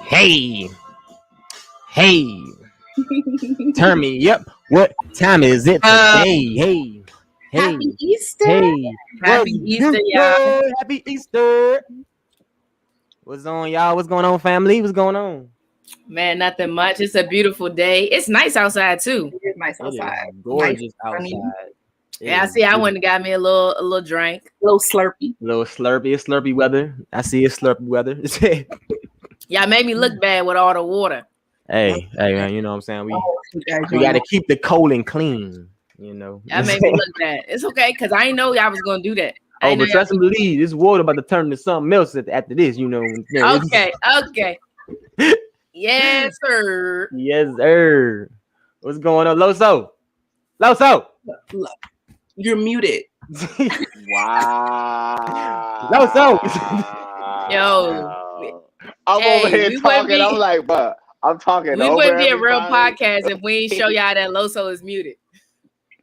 Hey, hey, turn me up. What time is it today? Hey, hey, Happy Easter. hey. Happy Easter, y'all. Happy Easter. What's on, y'all? What's going on, family? What's going on? Man, nothing much. It's a beautiful day. It's nice outside too. It is nice outside. It is gorgeous Nice, outside. sunny. Yeah, I see. I went and got me a little drink. A little slurpy. Little slurpy. It's slurpy weather. I see it's slurpy weather. Y'all made me look bad with all the water. hey, man. You know what I'm saying? We We got to keep the colon clean. You know. Y'all made me look bad. It's okay because I didn't know y'all was gonna do that. Oh, but trust and believe, this water about to turn into something else after this. You know. Okay. Yes, sir. Yes, sir. What's going on, Loso? You're muted. Wow. Loso. Yo. I'm over here talking. I'm like, but I'm talking. We wouldn't be a real podcast if we ain't show y'all that Loso is muted.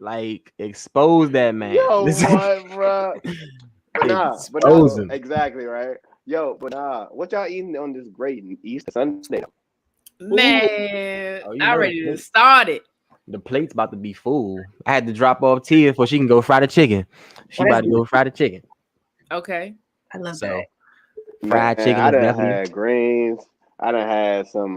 Like, expose that man. Yo, what, bro? Expose him. Exactly, right? Yo, but what y'all eating on this great Easter Sunday? Man, I ready to start it. The plate's about to be full. I had to drop off Tia before she can go fry the chicken. She about to go fry the chicken. Okay. I love that. Fried chicken. I done had greens. I done had some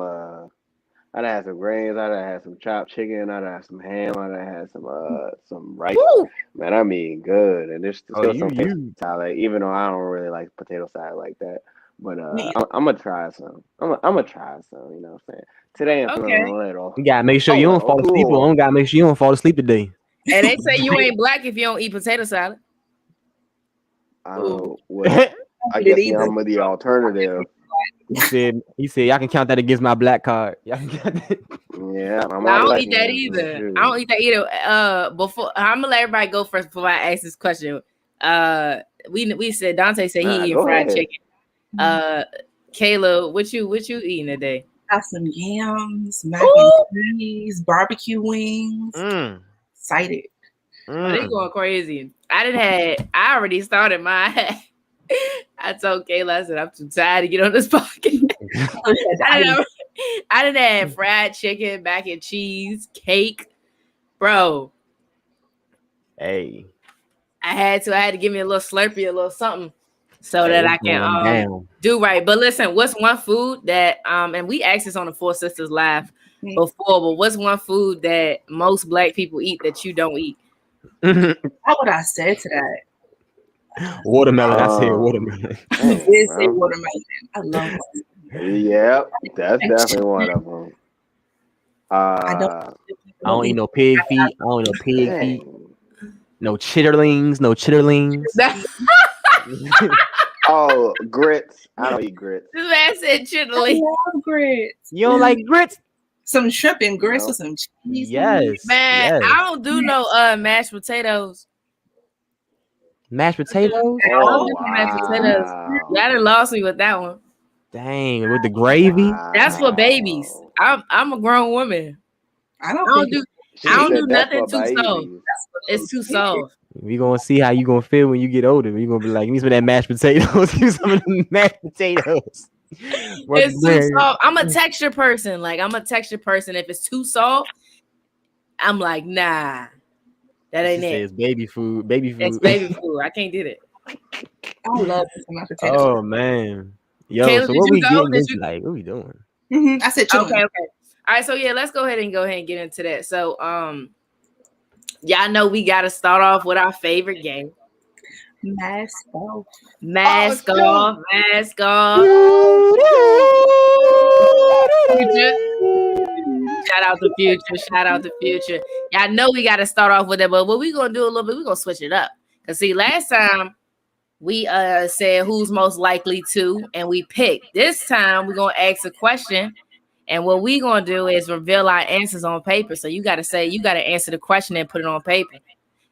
greens. I done had some chopped chicken. I done had some ham. I done had some rice. Woo! Man, I'm eating good, and there's still some you. salad, even though I don't really like potato salad like that. But I'm gonna try some. I'm gonna try some. You know what I'm saying? Today I'm feeling a little. You gotta make sure you don't fall asleep. Or gotta make sure you don't fall asleep today. And they say you ain't black if you don't eat potato salad. I don't know what. I guess I'm the alternative. He said, y'all can count that against my black card. Y'all can count that. Yeah, I don't eat that either. I don't eat that either. Before I'm gonna let everybody go first before I ask this question. We said Dante said he eating fried chicken. Kayla, what you eating today? Got some yams, mac and cheese, barbecue wings. Excited. They going crazy. I already started my. I told Kayla, I said, I'm too tired to get on this podcast. I done had fried chicken, mac and cheese, cake. Bro. Hey. I had to give me a little Slurpee, a little something so that I can do right. But listen, what's one food that and we asked this on the Four Sisters Live before, but what's one food that most black people eat that you don't eat? How would I say to that? Watermelon. I said watermelon. You did say watermelon. I love it. Yeah, that's definitely one of them. I don't eat no pig feet. I don't eat no pig feet. No chitterlings. Oh, grits. I don't eat grits. This man said chitterlings. I love grits. You don't like grits? Some shrimp and grits with some cheese. Yes. Man, I don't do no mashed potatoes. Mashed potatoes? Mashed potatoes. Y'all done lost me with that one. Dang, with the gravy? That's for babies. I'm a grown woman. I don't do nothing too soft. It's too soft. We gonna see how you gonna feel when you get older. You gonna be like, give me some of that mashed potatoes. Give me some of the mashed potatoes. It's too soft. I'm a texture person. If it's too soft, I'm like, nah. That ain't it. It's baby food. It's baby food. I can't do that. I love this mashed potatoes. Oh man. Yo, Kayla, so what we getting this like? What we doing? I said chicken. Okay. All right, so yeah, let's go ahead and get into that. So y'all know we gotta start off with our favorite game. Mask off. Mask off. Shout out to Future. Y'all know we gotta start off with it, but what we gonna do a little bit, we gonna switch it up. Cause see, last time we said who's most likely to, and we picked. This time we're gonna ask a question, and what we gonna do is reveal our answers on paper. So you gotta answer the question and put it on paper.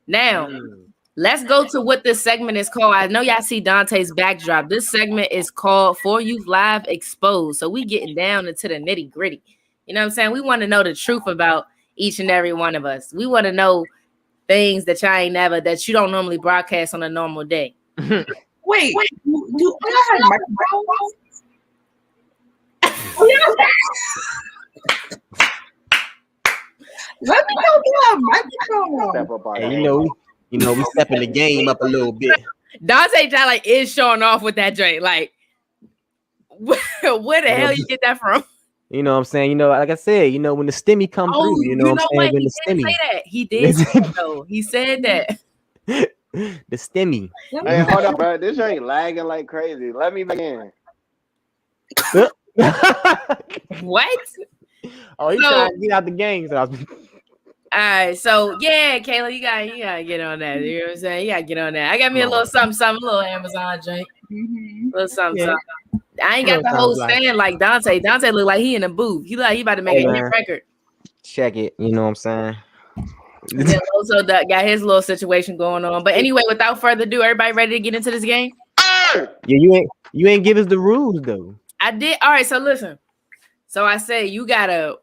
Now, let's go to what this segment is called. I know y'all see Dante's backdrop. This segment is called For Youth Live Exposed. So we getting down into the nitty gritty. You know what I'm saying? We want to know the truth about each and every one of us. We want to know things that that you don't normally broadcast on a normal day. Wait, do I have microphones? Let me go to a microphone. Step up on Hey, that. we stepping the game up a little bit. Dante John like is showing off with that joint. Like, where the hell you get that from? You know what I'm saying? You know, like I said, you know, when the stimmy come through, you know what I'm saying? What? When He the did stimmy. say that. He did say that, though. He said that. The stimmy. Hey, hold up, bro. This ain't lagging like crazy. Let me back in. What? Oh, he's trying to get out the game. So all right, so yeah, Kayla, you gotta get on that. You know what I'm saying? You gotta get on that. I got me a little something, a little Amazon joint. Little something, something. I ain't got the whole stand like Dante. Dante look like he in the booth. He like he about to make a hit record. Check it. You know what I'm saying? Then Loso got his little situation going on. But anyway, without further ado, everybody ready to get into this game? Yeah, you ain't give us the rules though. I did. All right, so listen. So I say you gotta.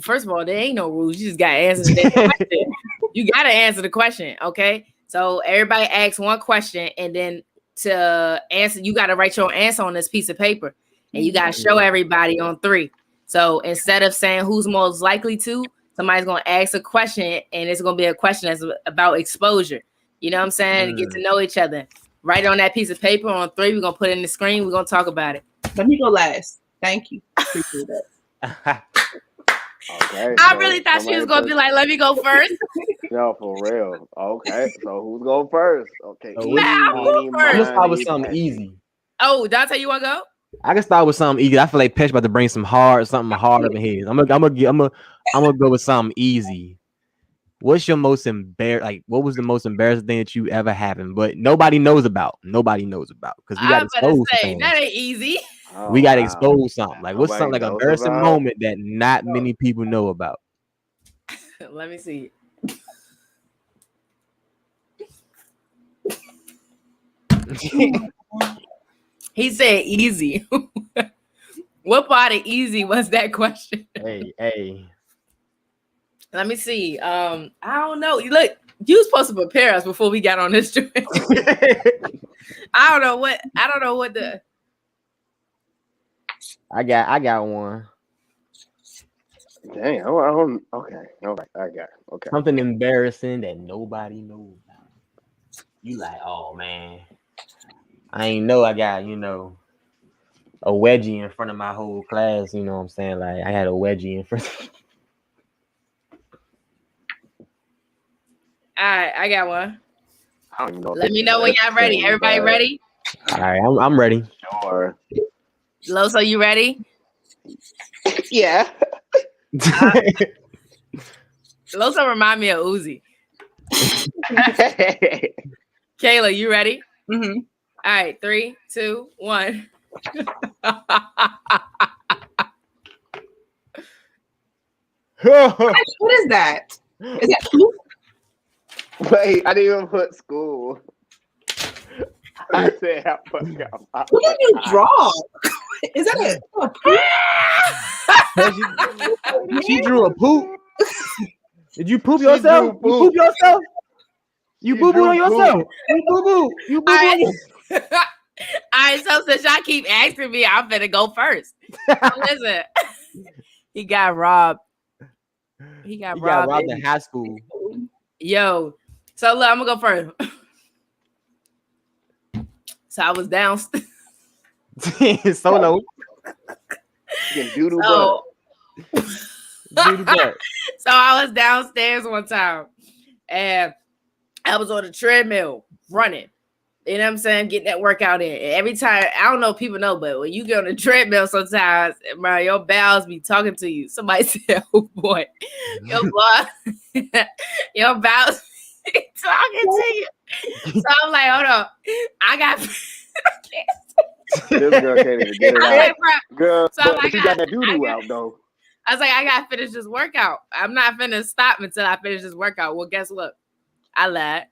First of all, there ain't no rules. You just gotta answer the question. You gotta answer the question, okay? So everybody asks one question, and then to answer, you gotta write your answer on this piece of paper, and you gotta show everybody on 3. So instead of saying who's most likely to, somebody's gonna ask a question, and it's gonna be a question that's about exposure. You know what I'm saying? To get to know each other. Write on that piece of paper on 3. We're gonna put it in the screen. We're gonna talk about it. Let me go last. Thank you. Appreciate that. Okay. I really thought she was gonna be like, "Let me go first." No, for real. Okay, so who's going first? Okay, I'll go first. Let's start with something easy. Oh, Dante, you want to go? I can start with something easy. I feel like Pesche about to bring something hard up in here. I'm gonna go with something easy. What's your most what was the most embarrassing thing that you ever happened, but nobody knows about? Nobody knows about because we got exposed. That ain't easy. We got to expose something. Like what's something like an embarrassing moment that not many people know about? Let me see. He said easy. What part of easy was that question? Hey. What Let me see. I don't know. Look, you were supposed to prepare us before we got on this trip. I don't know what the. I got one. Dang, I don't. Okay, all right, I got it. Okay. Something embarrassing that nobody knows about. You like, oh man, I ain't know I got a wedgie in front of my whole class. You know what I'm saying? Like I had a wedgie in front. All right, I got one. I don't even know. Let me know when y'all ready. Everybody ready? All right, I'm ready. Sure. Loso, you ready? Yeah. Loso remind me of Uzi. Kayla, you ready? Mm-hmm. All right, 3, 2, 1. What is that? Is that poop? Wait, I didn't even put school. I said I forgot. What did you draw? Is that a poop? She drew a poop. Did you poop yourself? Poop. You poop yourself? You boo boo on yourself? You boo boo? You boo boo? All right, so since y'all keep asking me, I'm finna go first. Listen, he got robbed. He got robbed in high school. Yo, so look, I'm gonna go first. So I was downstairs. Solo. So I was downstairs one time, and I was on the treadmill running. You know what I'm saying? Getting that workout in. And every time, I don't know if people know, but when you get on the treadmill sometimes, bro, your bowels be talking to you. Somebody said, oh boy, your bowels be talking to you. So I'm like, hold on. I got this girl can't even get it out. Girl, so I'm like, you got that doo-doo out though. I was like, I gotta finish this workout. I'm not finna stop until I finish this workout. Well, guess what? I lied.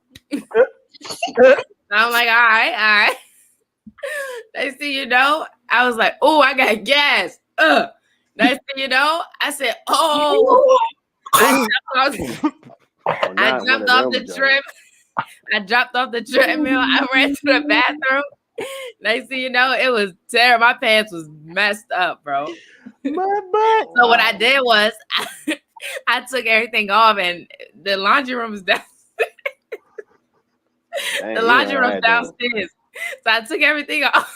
I'm like, all right. Next thing you know, I was like, oh, I got gas. Next thing you know, I said, oh. I jumped off the treadmill. I ran to the bathroom. Next thing you know, it was terrible. My pants was messed up, bro. My butt. So what I did was I took everything off, and the laundry room was down. The laundry room downstairs. So I took everything off.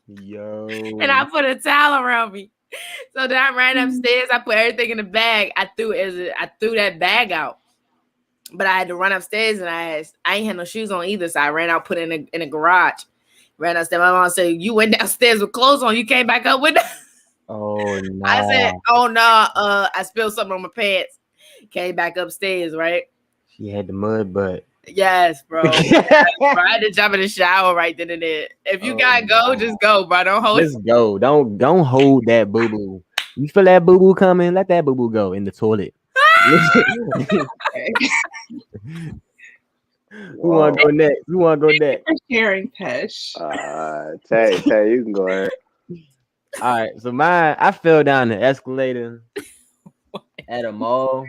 Yo. And I put a towel around me. So then I ran upstairs. I put everything in the bag. I threw that bag out. But I had to run upstairs, and I ain't had no shoes on either. So I ran out, put it in the garage. Ran upstairs. My mom said, "You went downstairs with clothes on. You came back up with them." Oh no. I said, "Oh no, I spilled something on my pants." Came back upstairs, right? She had the mud butt. Yes, bro. I had to jump in the shower right then and there. If you gotta go, just go, bro. Don't hold. Just go. Don't hold that boo boo. You feel that boo boo coming? Let that boo boo go in the toilet. Who wanna go next? Who wanna go next? For sharing, Pesche. Tay, you can go ahead. All right, so mine, I fell down the escalator at a mall.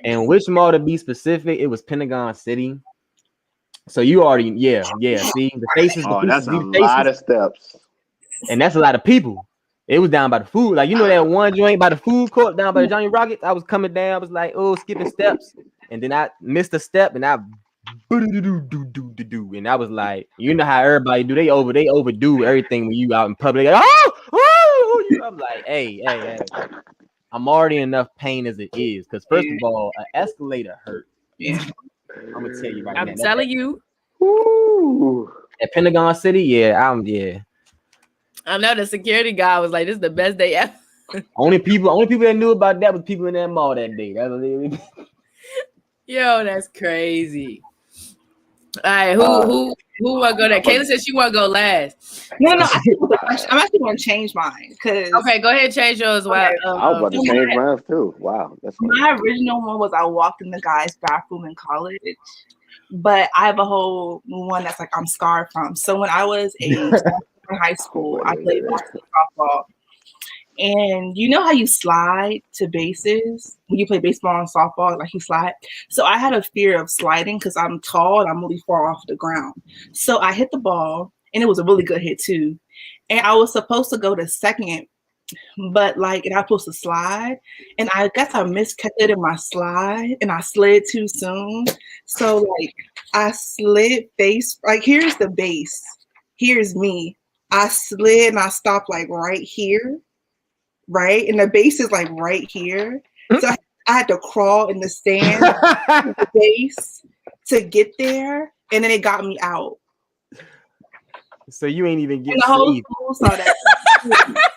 And which mall to be specific? It was Pentagon City. So you already, yeah. See the faces. Oh, that's a faces, lot of steps. and that's a lot of people. It was down by the food, like you know that one joint by the food court down by the Johnny Rockets. I was coming down, I was like, oh, skipping steps, and then I missed a step, and I and I was like, you know how everybody do? They overdo everything when you out in public. Like, I'm like, hey. I'm already in enough pain as it is. Because first of all, an escalator hurt. Yeah. I'm gonna tell you right now. I'm telling you. Ooh. At Pentagon City, yeah. I know the security guy was like, "This is the best day ever." Only people that knew about that was people in that mall that day. That's what they Yo, that's crazy. All right, who want to go there? Kayla said she want to go last. No. I'm actually going to change mine because. Okay, go ahead and change yours. Okay. I was about to change mine too. Wow, that's cool. My original one was I walked in the guy's bathroom in college, but I have a whole one that's like I'm scarred from. So when I was in high school, I played softball. And you know how you slide to bases when you play baseball and softball, like you slide. So I had a fear of sliding because I'm tall and I'm really far off the ground. So I hit the ball, and it was a really good hit too. And I was supposed to go to second, but and I was supposed to slide, and I guess I miscalculated my slide, and I slid too soon. So I slid face. Here's the base. Here's me. I slid and I stopped right here. Right, and the base is right here, so I had to crawl in the sand to the base to get there, and then it got me out. So you ain't even get and the whole safe. school saw that.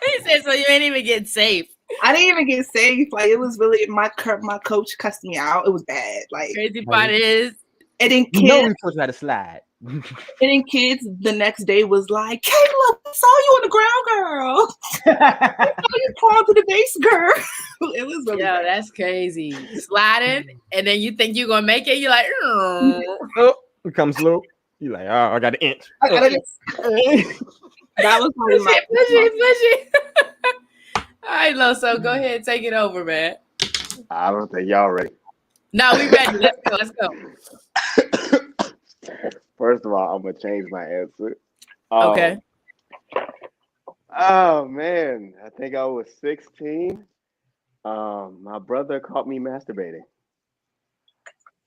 He said, "So you ain't even get safe." I didn't even get safe. It was really my coach cussed me out. It was bad. Crazy part is, and then you know we supposed to have to slide. And then kids the next day was like, "Kayla, we saw you on the ground, girl. You crawled to the base, girl." It was really bad. That's crazy. Sliding, and then you think you're gonna make it. You're like, oh, it comes slow. You like, oh, I got an inch. That was probably my push it. All right, Loso, go ahead, take it over, man. I don't think y'all ready. No, we ready. Let's go. First of all, I'm gonna change my answer. Okay. Oh man, I think I was 16. My brother caught me masturbating.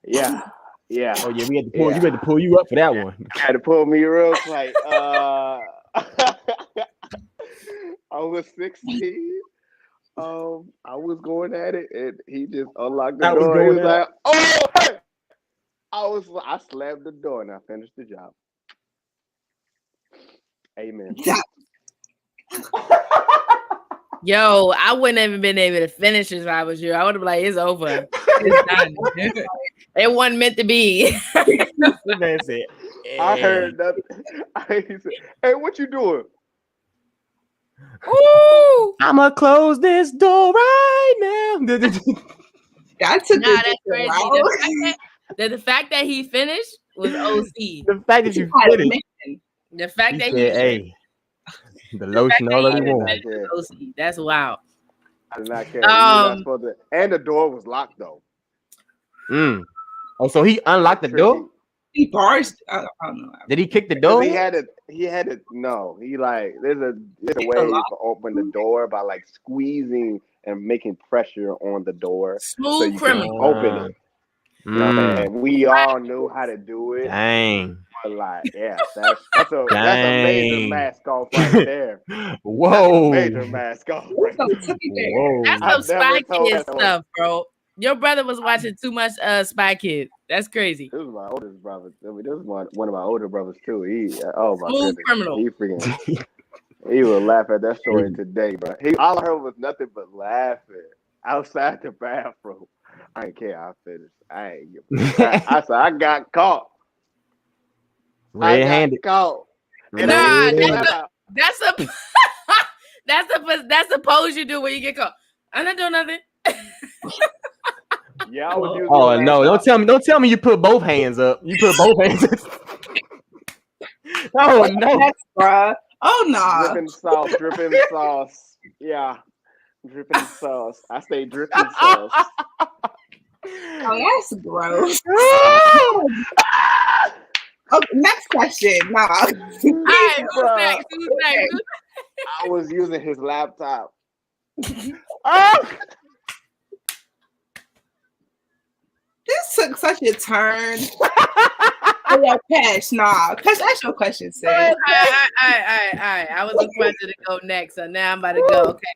Yeah. Oh yeah, we had to pull. You had to pull you up for that one. Had to pull me real tight. I was 16. I was going at it, and he just unlocked the door. He was like, "Oh!" Hey! I slammed the door, and I finished the job. Amen. Yo, I wouldn't have been able to finish this if I was you. I would have been like, "It's over. It's done." It wasn't meant to be. The man said, I heard nothing. He said, "Hey, what you doing?" Ooh, I'ma close this door right now. That's a good that's crazy. The fact that he finished was OC. The fact that you finished. The fact that said, hey, the lotion already won. OC. That's wild. I did not care. Not supposed to, and the door was locked though. Oh, so he unlocked the door? He barged. I don't know. Did he kick the Because door? he had to. No, he like there's a way you can open the door by like squeezing and making pressure on the door so Smooth you criminal. can open it. You know what I'm saying? We all knew how to do it. Dang. But like, yeah, that's a major Dang. mask off right there. Whoa. Major mask off right there. Whoa. That's I some Spy never told Kids that stuff, bro. Your brother was watching too much Spy Kids. That's crazy. This was my oldest brother. I mean, this is one of my older brothers too. Oh my Smooth goodness, criminal. he freaking. He would laugh at that story today, bro. All I heard was nothing but laughing outside the bathroom. I didn't care. I finished. I ain't give a crap. I said I got caught. Red-handed. I got caught. And Nah, I that's a that's a pose you do when you get caught. I'm not doing nothing. yeah, I was using Oh your no! laptop. Don't tell me you put both hands up. You put both hands up. Oh no, That's bruh. Oh no. Dripping sauce. Yeah, dripping sauce. I say dripping sauce. Oh, that's gross. Okay, next question. Nah. All right, who's next? Who's next? I was using his laptop. This took such a turn. Oh, yeah, Pesche, nah. Pesche, ask your question, sis. All right. I was requested to go next, so now I'm about to go. Okay.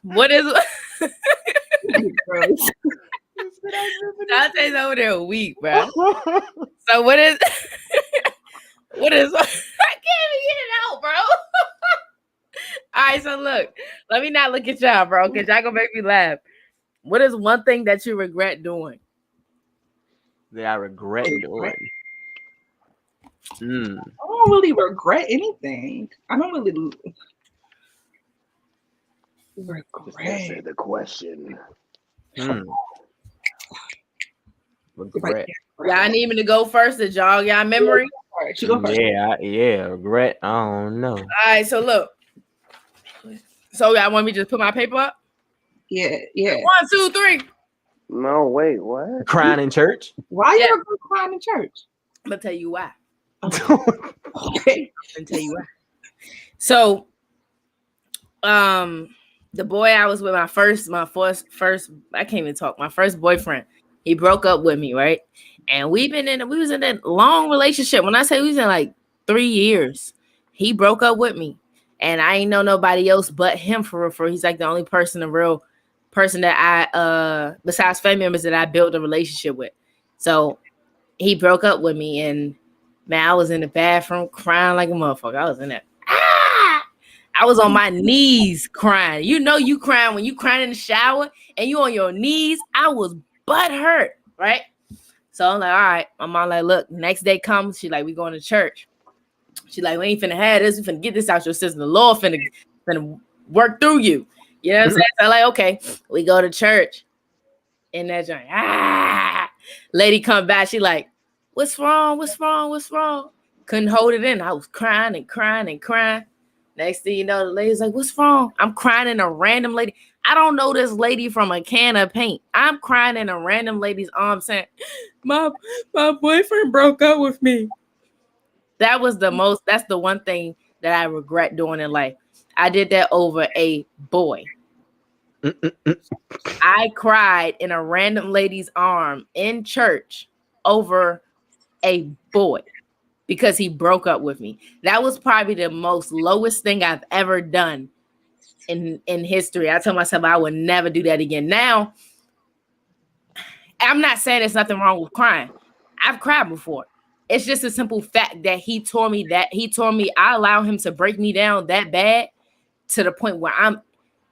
What is Gross. Dante's over there weak, bro? So what is I can't even get it out, bro. All right, so look, let me not look at y'all, bro, because y'all gonna make me laugh. What is one thing that you regret doing? that I regret doing. I don't really regret anything. I don't really Just answer the question. Regret. Y'all need me to go first to jog y'all memory? She go first. Yeah, regret. I don't know. All right, so look. So y'all want me to just put my paper up? Yeah. 1, 2, 3. No, wait, what? Crying in church. Why you ever crying in church? I'm gonna tell you why. Okay. I'm gonna tell you why. So, the boy I was with, my first, I can't even talk. My first boyfriend, he broke up with me, right? And we was in a long relationship. When I say we was in like 3 years, he broke up with me, and I ain't know nobody else but him for real. He's like the only person, the real person that I, besides family members, that I built a relationship with. So he broke up with me, and man, I was in the bathroom crying like a motherfucker. I was in there. I was on my knees crying. You know you crying when you crying in the shower and you on your knees. I was butt hurt, right? So I'm like, all right. My mom like, look, next day comes. She like, we going to church. She like, we ain't finna have this. We finna get this out your system. The Lord finna work through you. You know what I'm saying? So I'm like, okay, we go to church. In that joint, lady come back. She like, what's wrong? Couldn't hold it in. I was crying and crying and crying. Next thing you know, the lady's like, what's wrong? I'm crying in a random lady. I don't know this lady from a can of paint. I'm crying in a random lady's arm saying, my boyfriend broke up with me. That's the one thing that I regret doing in life. I did that over a boy. I cried in a random lady's arm in church over a boy because he broke up with me. That was probably the most lowest thing I've ever done in history. I told myself I would never do that again. Now, I'm not saying there's nothing wrong with crying. I've cried before. It's just a simple fact that he told me I allow him to break me down that bad to the point where I'm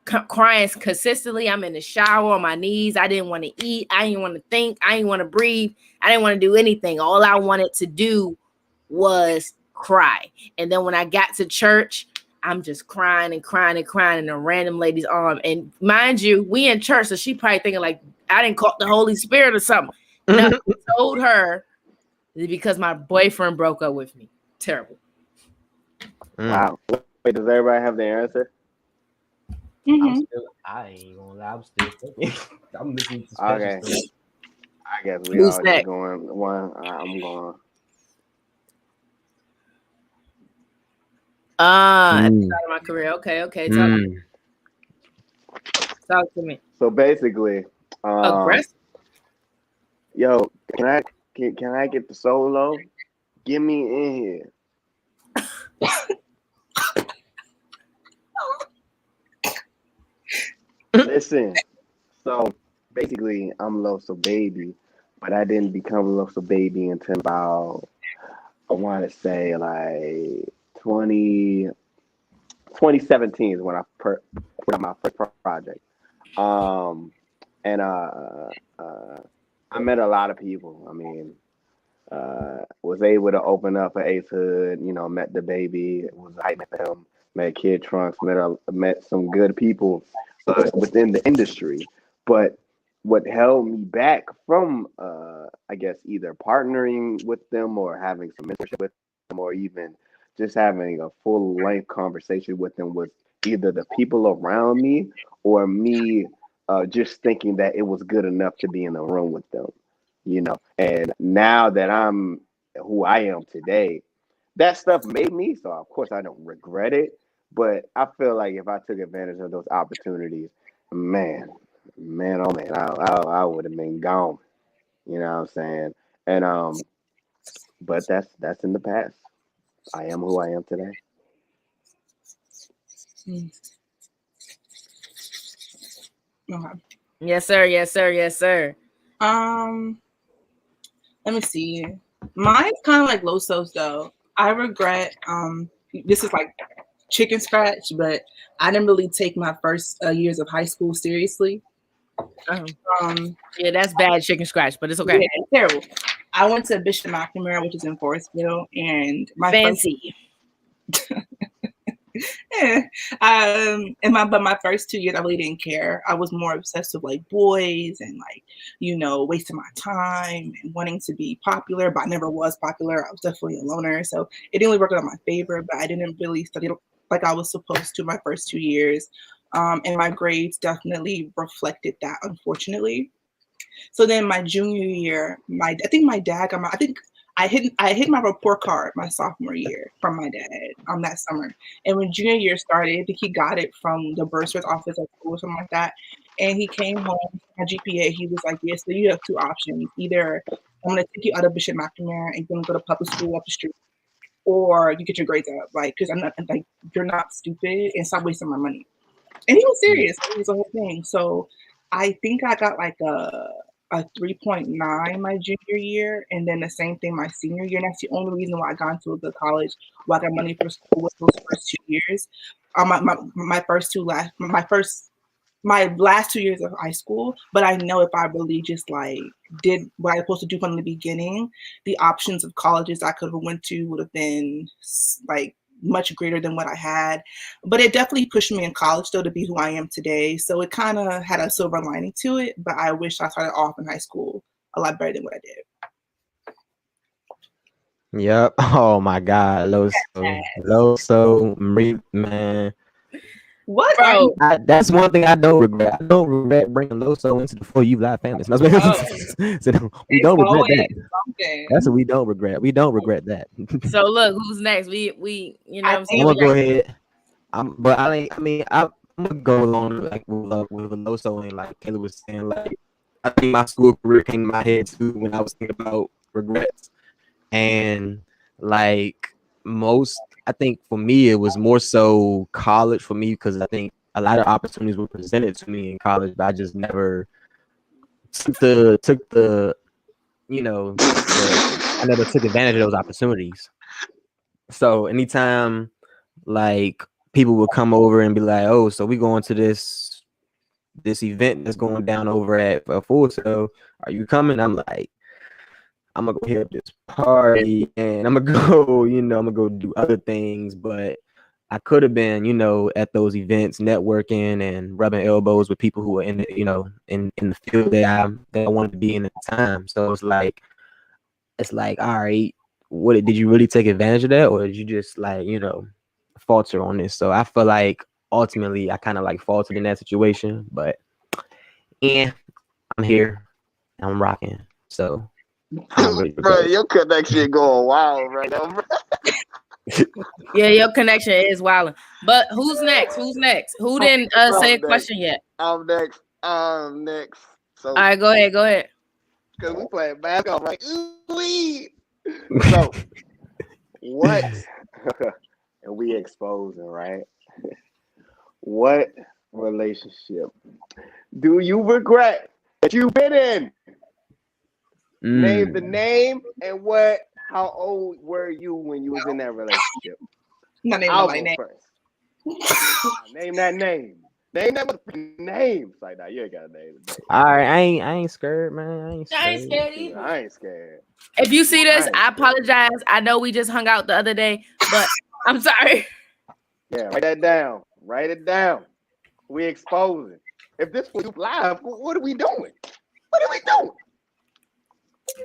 crying consistently. I'm in the shower on my knees. I didn't want to eat. I didn't want to think. I didn't want to breathe. I didn't want to do anything. All I wanted to do was cry. And then when I got to church, I'm just crying and crying and crying in a random lady's arm. And mind you, we in church, so she probably thinking like I didn't caught the Holy Spirit or something. No, I told her because my boyfriend broke up with me. Terrible. Wow. Wait, does everybody have the answer? I ain't gonna lie. I'm still thinking. I'm listening to Okay. stuff. I guess we Who's all next? just going one. I'm going. At the Mm. start of my career. Okay. Mm. Talk to me. So basically, Aggressive. yo, can I get the solo? Get me in here. Listen. So basically, I'm Loso baby, but I didn't become Loso baby until about, I want to say like 20 2017 is when I put out my first project. Um, and I met a lot of people. I mean, was able to open up an Ace Hood. You know, met the baby. Was hyped for him. Met Kid Trunks. Met some good people within the industry. But what held me back from, I guess, either partnering with them or having some mentorship with them, or even just having a full length conversation with them, was either the people around me or me just thinking that it was good enough to be in the room with them. You know, and now that I'm who I am today, that stuff made me. So of course I don't regret it, but I feel like if I took advantage of those opportunities, man, oh man, I would have been gone. You know what I'm saying? And but that's in the past. I am who I am today. Okay. Yes, sir. Yes, sir. Yes, sir. Let me see. Mine's kind of like Loso's though. I regret. This is like chicken scratch, but I didn't really take my first years of high school seriously. Yeah, that's bad chicken scratch, but it's okay. Yeah, it's terrible. I went to Bishop McNamara, which is in Forestville, and my fancy. But my first 2 years, I really didn't care. I was more obsessed with like boys and like, wasting my time and wanting to be popular, but I never was popular. I was definitely a loner, so it didn't really work out in my favor. But I didn't really study like I was supposed to my first 2 years, and my grades definitely reflected that, unfortunately. So then my junior year, I think my dad got I hit my report card my sophomore year from my dad that summer. And when junior year started, I think he got it from the bursar's office at school or something like that. And he came home, my GPA, he was like, "Yes, so you have two options. Either I'm gonna take you out of Bishop McNamara and you're gonna go to public school up the street, or you get your grades up, like, because I'm not like you're not stupid and stop wasting my money." And he was serious. It was the whole thing. So I think I got like a 3.9 my junior year, and then the same thing my senior year. And that's the only reason why I got into a good college, why I got money for school, was those first 2 years. My last 2 years of high school. But I know if I really just like did what I was supposed to do from the beginning, the options of colleges I could have went to would have been like much greater than what I had. But it definitely pushed me in college though to be who I am today. So it kind of had a silver lining to it, but I wish I started off in high school a lot better than what I did. Yep. Oh my God, Loso, Marie, man. What? Bro, that's one thing I don't regret. I don't regret bringing Loso into the For You Live family. So we don't regret that. Something. That's what we don't regret. We don't regret that. so look, who's next? We you know what I'm saying? I'm gonna go ahead. I'm gonna go along like with Loso and like Kayla was saying. Like I think my school career came to my head too when I was thinking about regrets, and like I think for me it was more so college for me, because I think a lot of opportunities were presented to me in college, but I just never took the I never took advantage of those opportunities. So anytime like people would come over and be like, "Oh, so we going to this event that's going down over at Full Sail. Are you coming?" I'm like, I'm gonna go hit up this party and I'm gonna go, I'm gonna go do other things. But I could have been, at those events networking and rubbing elbows with people who are in the, in the field that I wanted to be in at the time. So it's like, all right, what did you really take advantage of that, or did you just like, falter on this? So I feel like ultimately I kind of like faltered in that situation, but yeah, I'm here, I'm rocking. So Bro, your connection going wild right now, bro. Yeah, your connection is wild. But who's next? Who's next? Who didn't say a question yet? I'm next. I'm next. So, All right, go ahead. Go ahead. because we playing basketball, like, ooh-wee. So, what? And we exposing, right? What relationship do you regret that you've been in? Name the name and what? How old were you when you was in that relationship? Not naming I'll my go name. first. Name that name. Name that motherfucking name. It's like, nah, you ain't got to name the name. All right, I ain't scared, man. I ain't I ain't scared. scared either. I ain't scared. If you see this, I scared. apologize. I know we just hung out the other day, but I'm sorry. Yeah, write that down. Write it down. We exposing. If this was live, what are we doing? What are we doing?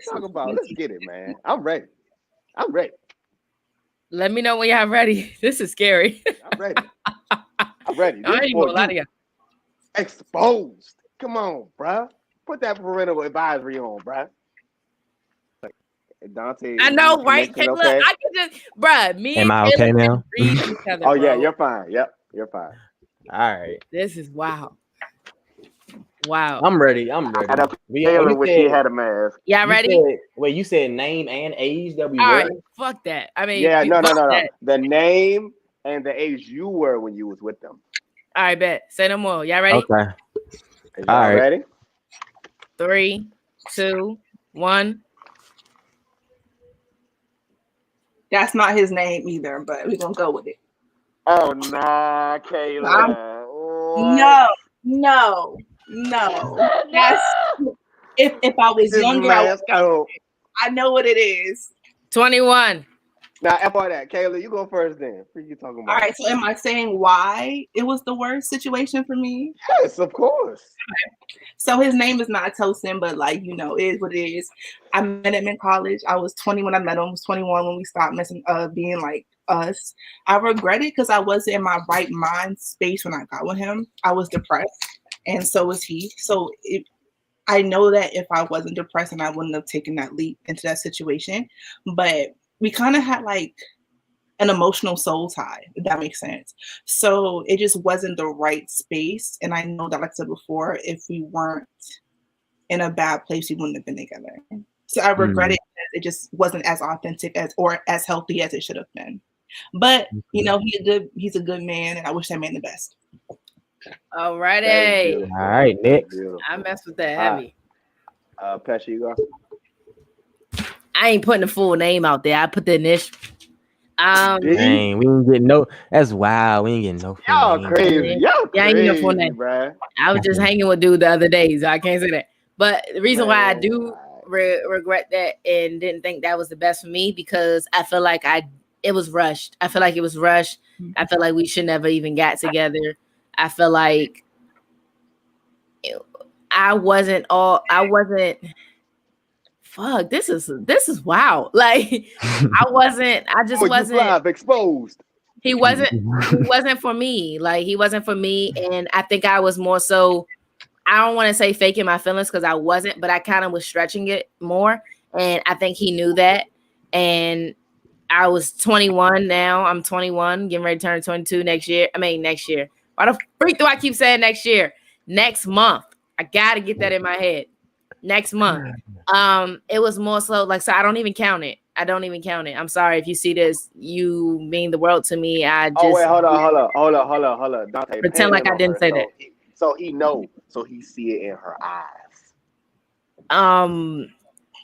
Talk about. Let's get it, man. I'm ready. I'm ready. Let me know when y'all ready. This is scary. I'm ready. I'm ready. I This ain't even gonna lie to you you. exposed. Come on, bruh. Put that parental advisory on, bruh. Dante, I know, right, connection Kayla? okay? I can just, bruh, me Am and I Kayla okay can now? read each other, Oh yeah, bro. you're fine. Yep, you're fine. All right, This is wow. Wow. I'm ready. I'm ready. Kayla when she had a mask. Y'all ready? Wait, you said name and age that we All were? right, fuck that. I mean, Yeah, no. fuck that. The name and the age you were when you was with them. All right, bet. Say no more. Y'all ready? Okay. Is All y'all right. ready? 3, 2, 1. That's not his name either, but we're gonna go with it. Oh nah, Kayla. No. That's if I was younger, I know what it is. 21. Now, after that, Kayla, you go first then. What are you talking about? All right, so am I saying why it was the worst situation for me? Yes, of course. So his name is not Tosin, but like, it is what it is. I met him in college. I was 20 when I met him. I was 21 when we stopped being like us. I regret it because I wasn't in my right mind space when I got with him. I was depressed, and so was he. So I know that if I wasn't depressed, and I wouldn't have taken that leap into that situation. But we kind of had like an emotional soul tie, if that makes sense. So it just wasn't the right space. And I know that, like I said before, if we weren't in a bad place, we wouldn't have been together. So I regret it. It just wasn't as authentic or as healthy as it should have been. But he's a good man, and I wish that man the best. All righty. All right, next. I messed with that heavy. Pesche, you go. I ain't putting the full name out there. I put the initial. Dang, we didn't get no. That's wild. We ain't getting no. Y'all crazy. Y'all crazy, ain't no full name. Bruh. I was just hanging with dude the other day, so I can't say that. But the reason why I do regret that and didn't think that was the best for me, because I feel like it was rushed. I feel like it was rushed. I feel like we should never even got together. I feel like I wasn't. Fuck, this is wow. Like I just wasn't exposed. He wasn't for me. Like he wasn't for me. And I think I was more so, I don't want to say faking my feelings because I wasn't, but I kind of was stretching it more. And I think he knew that. And I was 21 now. I'm 21, getting ready to turn 22 next year. Next year. Why the freak do I keep saying next year? Next month. I got to get that in my head. Next month. It was more so like, so I don't even count it. I'm sorry if you see this. You mean the world to me. I just wait, hold on. Dante, pretend like I didn't say that. So he know. So he see it in her eyes.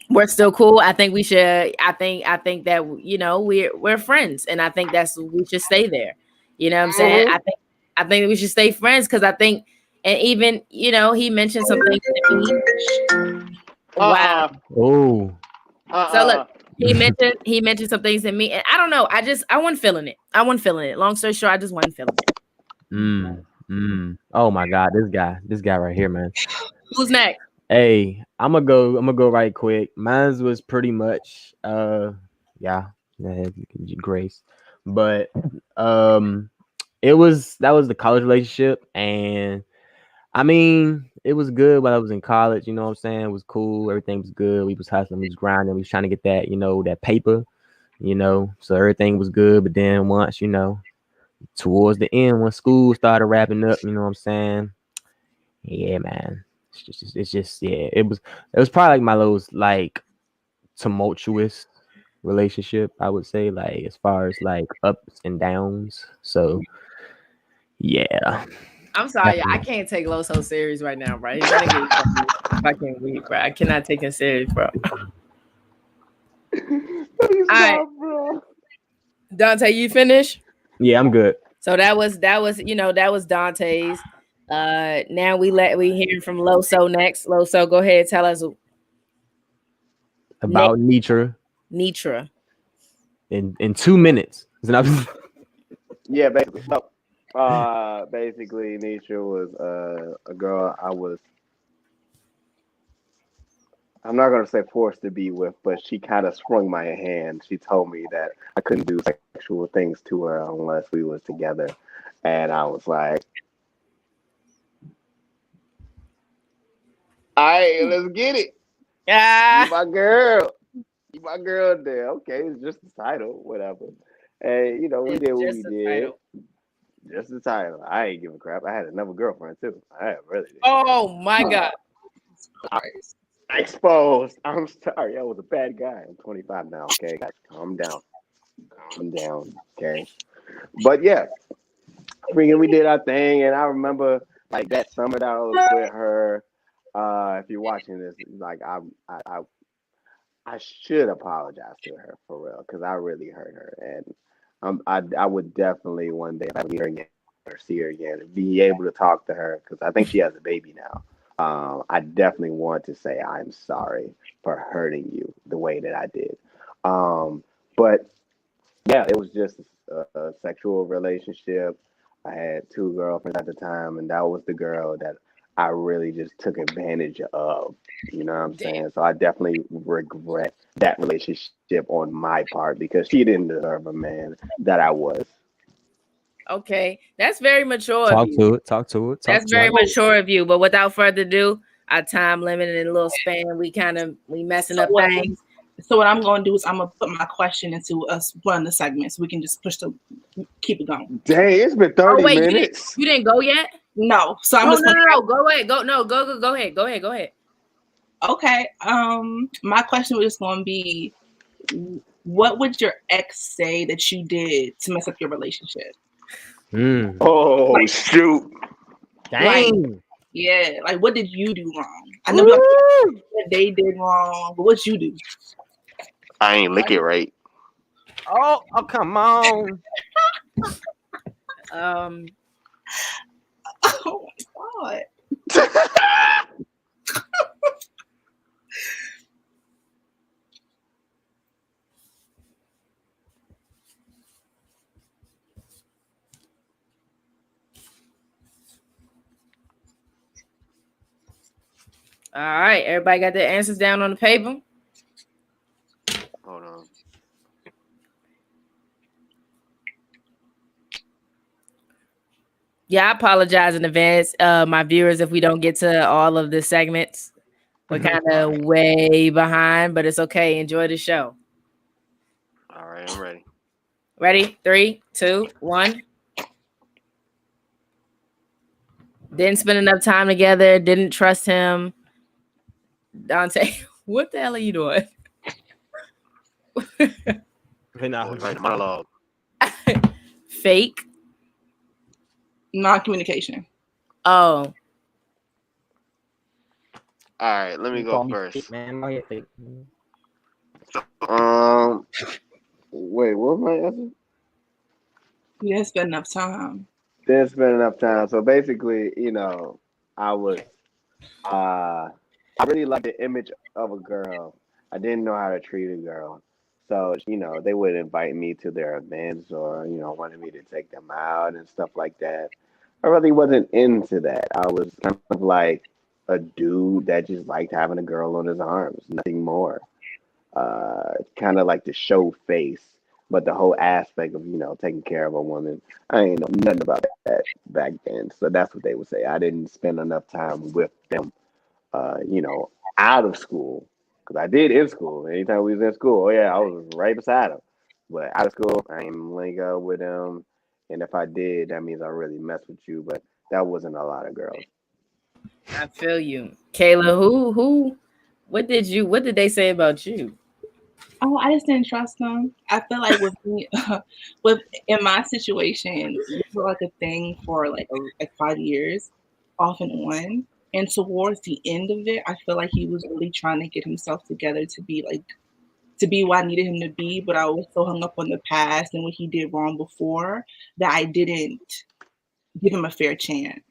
We're still cool. I think we should. I think that we're friends, and I think we should stay there. You know what I'm saying? I think that we should stay friends because I think, and even he mentioned something to me. Wow. Oh. So look, he mentioned some things to me, and I don't know. I wasn't feeling it. Long story short, I just wasn't feeling it. Oh my God, this guy right here, man. Who's next? Hey, I'm gonna go right quick. Mine was pretty much Grace, but that was the college relationship, and I mean, it was good while I was in college. You know what I'm saying? It was cool. Everything was good. We was hustling. We was grinding. We was trying to get that, that paper. you know, so everything was good. But then once, you know, towards the end, when school started wrapping up, you know what I'm saying? Yeah, man. It's just yeah. It was probably like my most like tumultuous relationship, I would say, like as far as like ups and downs. So yeah, I'm sorry, I can't take Loso serious right now, bro. He's gonna get fucking weak, bro. I cannot take him serious, bro. He's All right, not, bro. Dante, you finish? yeah, I'm good. So that was that was Dante's. Now we hearing from Loso next. Loso, go ahead, tell us next. About Nitra Nitra. in 2 minutes. Yeah, basically. So, basically, Nisha was a girl I'm not gonna say forced to be with, but she kind of sprung my hand. She told me that I couldn't do sexual things to her unless we was together, and I was like, "All right, let's get it. You Ah, my girl. You my girl there. Okay, it's just the title, whatever." And we it's did what we just a did. title. Just the title. I ain't give a crap. I had another girlfriend too. I really did. Oh my Uh, god. Exposed. I'm sorry. I was a bad guy. I'm 25 now. Okay, guys, calm down. Calm down. Okay. But yeah, freaking, we did our thing, and I remember like that summer that I was with her. If you're watching this, like I should apologize to her for real because I really hurt her, and I would definitely one day if I meet her again or see her again, be able to talk to her because I think she has a baby now. I definitely want to say I'm sorry for hurting you the way that I did. But yeah, it was just a sexual relationship. I had two girlfriends at the time, and that was the girl that I really just took advantage of. You know what I'm Damn. saying? So I definitely regret that relationship on my part because she didn't deserve a man that I was. Okay. That's very mature of Talk you. to it. Talk to it. Talk That's to very it. mature of you. But without further ado, our time limit and a little span, we messing So up what? things. So what I'm going to do is I'm gonna put my question into us one of the segments. We can just keep it going. Dang, it's been Oh 30 wait, minutes. you didn't go yet? No, so I'm Oh just no, gonna. no, no. Go ahead. Go no, go ahead. Go ahead. Go ahead. Okay. My question was just going to be, what would your ex say that you did to mess up your relationship? Mm. Oh, Like, shoot. like, Dang. yeah, like what did you do wrong? I know like, Woo! what they did wrong, but what you do? I ain't lick it right. Oh, come on. Um Oh my god. all right, everybody got their answers down on the paper. Hold on. Yeah, I apologize in advance, my viewers, if we don't get to all of the segments. We're kind of way behind, but it's okay. Enjoy the show. All right, I'm ready. Ready? 3, 2, 1. Didn't spend enough time together. Didn't trust him. Dante, what the hell are you doing? Okay, now. Boy, write a monologue. Fake. Non-communication. Oh, All right, let me You go call me first. fake, man. Oh, yeah, fake. Wait, what was my answer? You didn't spend enough time. Didn't spend enough time. So basically, I was I really liked the image of a girl. I didn't know how to treat a girl. So, they would invite me to their events or, wanted me to take them out and stuff like that. I really wasn't into that. I was kind of like a dude that just liked having a girl on his arms, nothing more. Kind of like the show face, but the whole aspect of taking care of a woman, I ain't know nothing about that back then. So that's what they would say. I didn't spend enough time with them, uh, you know, out of school because I did in school. Anytime we was in school, oh yeah, I was right beside them. But out of school, I ain't link up with them. And if I did, that means I really mess with you. But that wasn't a lot of girls. I feel you, Kayla. What did they say about you? Oh, I just didn't trust them. I feel like with me, with in my situation, we were like a thing for like 5 years, off and on. And towards the end of it, I feel like he was really trying to get himself together to be what I needed him to be. But I was so hung up on the past and what he did wrong before that I didn't give him a fair chance.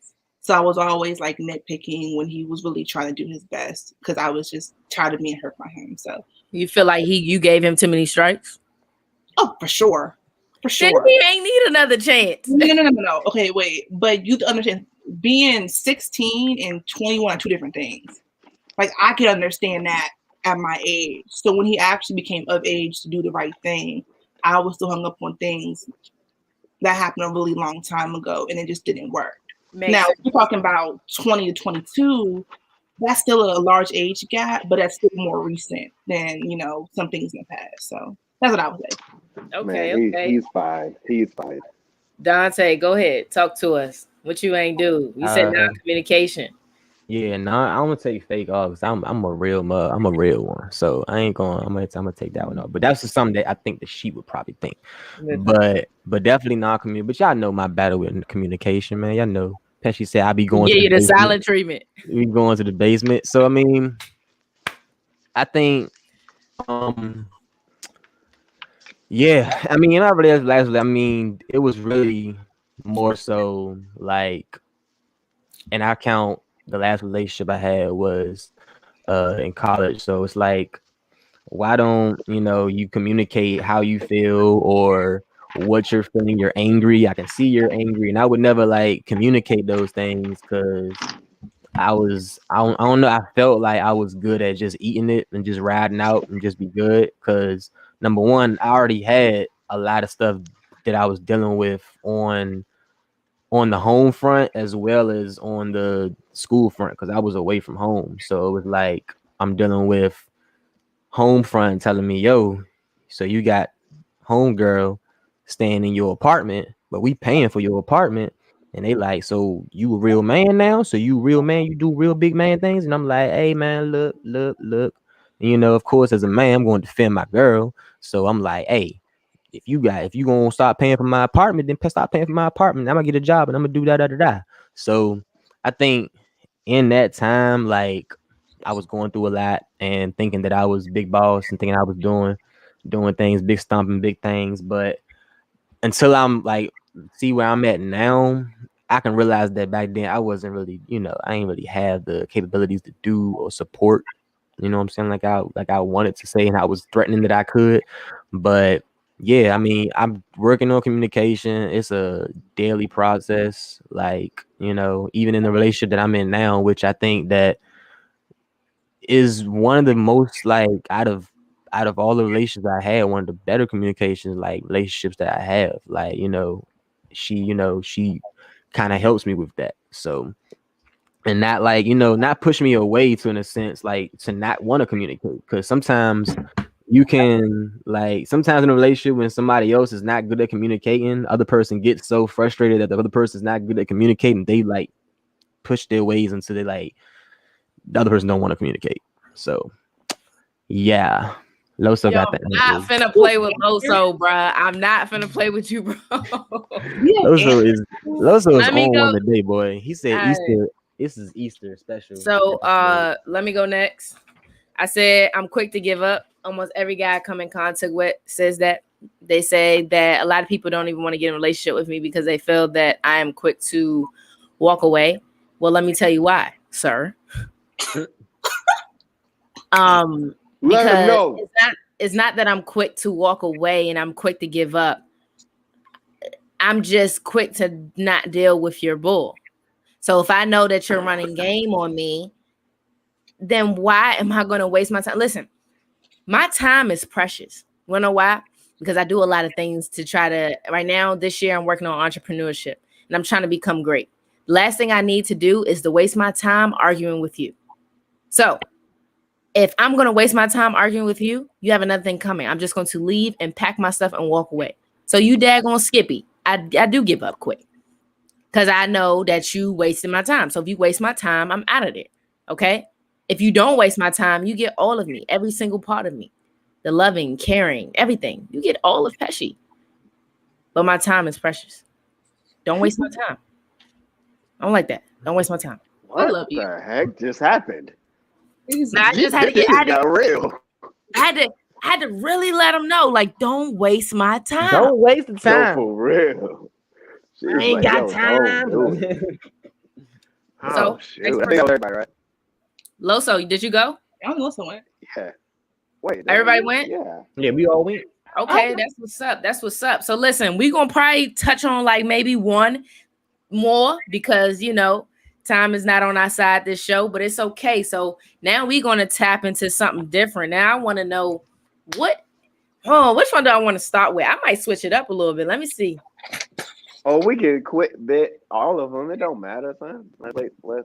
So I was always like nitpicking when he was really trying to do his best because I was just tired of being hurt by him. So You feel like you gave him too many strikes? oh, for sure. For Then sure. he ain't need another chance. No. Okay, wait. But you understand being 16 and 21 are two different things. Like I could understand that at my age. So when he actually became of age to do the right thing, I was still hung up on things that happened a really long time ago and it just didn't work. Now, if you're talking about 20 to 22, that's still a large age gap, but that's still more recent than, some things in the past. So that's what I would say. Okay, Man, okay. he's fine. He's fine. Dante, go ahead. Talk to us. What you ain't do? You said non-communication. Yeah, no, I'm gonna take fake off because I'm a real mug. I'm a real one. So I ain't gonna I'm gonna take that one off. But that's just something that I think the sheep would probably think. But definitely non-communication. But y'all know my battle with communication, man. Y'all know. Pesche said I be going to the silent treatment. We going to the basement. So I mean, I think yeah, I mean, not really lastly, I mean, it was really more so like, and I count the last relationship I had was in college. So it's like, why don't you communicate how you feel or what you're feeling? You're angry. I can see you're angry, and I would never like communicate those things because I don't know. I felt like I was good at just eating it and just riding out and just be good. Cause number one, I already had a lot of stuff that I was dealing with on the home front as well as on the school front because I was away from home. So it was like I'm dealing with home front telling me, yo, so you got homegirl staying in your apartment, but we paying for your apartment. And they like, so you a real man now? So you real man, you do real big man things? And I'm like, hey man, look. And, of course, as a man, I'm going to defend my girl. So I'm like, hey, if you gonna start paying for my apartment, then stop paying for my apartment. I'm gonna get a job and I'm gonna do da. So I think in that time, like I was going through a lot and thinking that I was big boss and thinking I was doing things, big stomping, big things. But until I'm like see where I'm at now, I can realize that back then I wasn't really, I ain't really have the capabilities to do or support. You know what I'm saying? Like I wanted to say, and I was threatening that I could. But yeah, I mean, I'm working on communication. It's a daily process. Like, even in the relationship that I'm in now, which I think that is one of the most like out of all the relationships I had, one of the better communications like relationships that I have. Like, she kind of helps me with that. So and not like, not push me away to in a sense like to not want to communicate. Because sometimes you can like sometimes in a relationship when somebody else is not good at communicating, other person gets so frustrated that the other person is not good at communicating, they like push their ways until they like the other person don't want to communicate. So yeah, Loso got that. I'm not finna play with Loso, bro. I'm not finna play with you, bro. Loso is on go. one today, boy. He said Easter. This is Easter special. So let me go next. I said I'm quick to give up. Almost every guy I come in contact with says that. They say that a lot of people don't even want to get in a relationship with me because they feel that I am quick to walk away. Well, let me tell you why, sir. Because it's not that I'm quick to walk away and I'm quick to give up. I'm just quick to not deal with your bull. So if I know that you're running game on me, then why am I going to waste my time? Listen, my time is precious. You know why? Because I do a lot of things to try to, right now, this year, I'm working on entrepreneurship and I'm trying to become great. Last thing I need to do is to waste my time arguing with you. So if I'm going to waste my time arguing with you, you have another thing coming. I'm just going to leave and pack my stuff and walk away. So you daggone Skippy. I do give up quick because I know that you wasted my time. So if you waste my time, I'm out of there. Okay. If you don't waste my time, you get all of me, every single part of me, the loving, caring, everything. You get all of Pesche. But my time is precious. Don't waste my time. I don't like that. Don't waste my time. What love you. the heck just happened? I just had to This get. got real. I had to really let them know, like, don't waste my time. Don't waste the No, time. for real. She I was ain't like, got yo, time. don't do it. So, Oh, shoot. I think I'm everybody, right? Loso, did you go? I don't know somewhere. Yeah. Wait. Everybody went? Yeah. Yeah, we all went. Okay, that's what's up. That's what's up. So listen, we're gonna probably touch on like maybe one more because you know time is not on our side this show, but it's okay. So now we're gonna tap into something different. Now I want to know which one do I want to start with? I might switch it up a little bit. Let me see. Oh, we can quit bit all of them. It don't matter, son. Let's get into